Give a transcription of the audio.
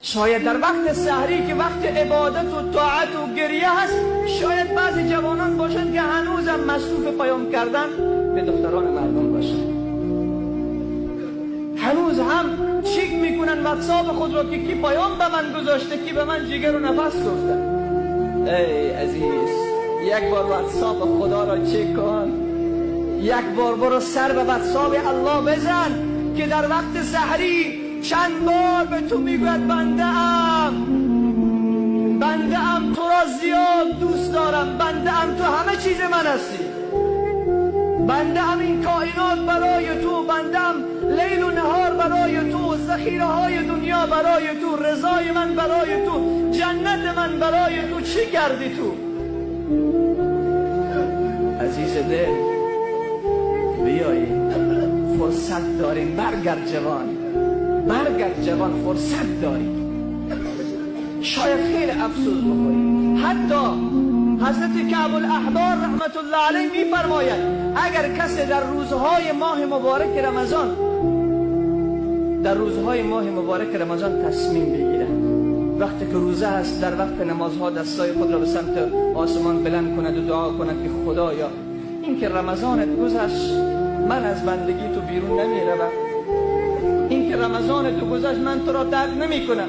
شاید در وقت سحری که وقت عبادت و طاعت و گریه هست، شاید بعضی جوانان باشند که هنوزم مصروف پیام کردن به دختران مردم باشند، هنوز هم چیک میکنن واتساپ خود را که کی پیام به من گذاشته، کی به من جگر و نفس گفته. ای عزیز، یک بار واتساپ خدا را چک کن، یک بار برو سر به واتساپ الله بزن که در وقت سحری چند بار به تو میگوید بنده ام تو را زیاد دوست دارم، بنده ام تو همه چیز من هستی، بنده ام این کائنات برای تو، بنده ام لیل و نهار برای تو، ذخیره های دنیا برای تو، رضای من برای تو، جنت من برای تو. چی کردی تو؟ عزیز دل، بیایی فرصت داریم، برگرد جوان، فرصت داری. شاید خیلی افسوس بخوری. حتی حضرت کعب الاحبار رحمت الله علیه میفرماید اگر کسی در روزهای ماه مبارک رمضان تصمیم بگیره وقتی که روزه است، در وقت نمازها دستای خود را به سمت آسمان بلند کند و دعا کند که خدایا این که رمضانت گذشت من از بندگی تو بیرون نمیروم، این که رمضان تو گذشت من تو را درک نمی کنم.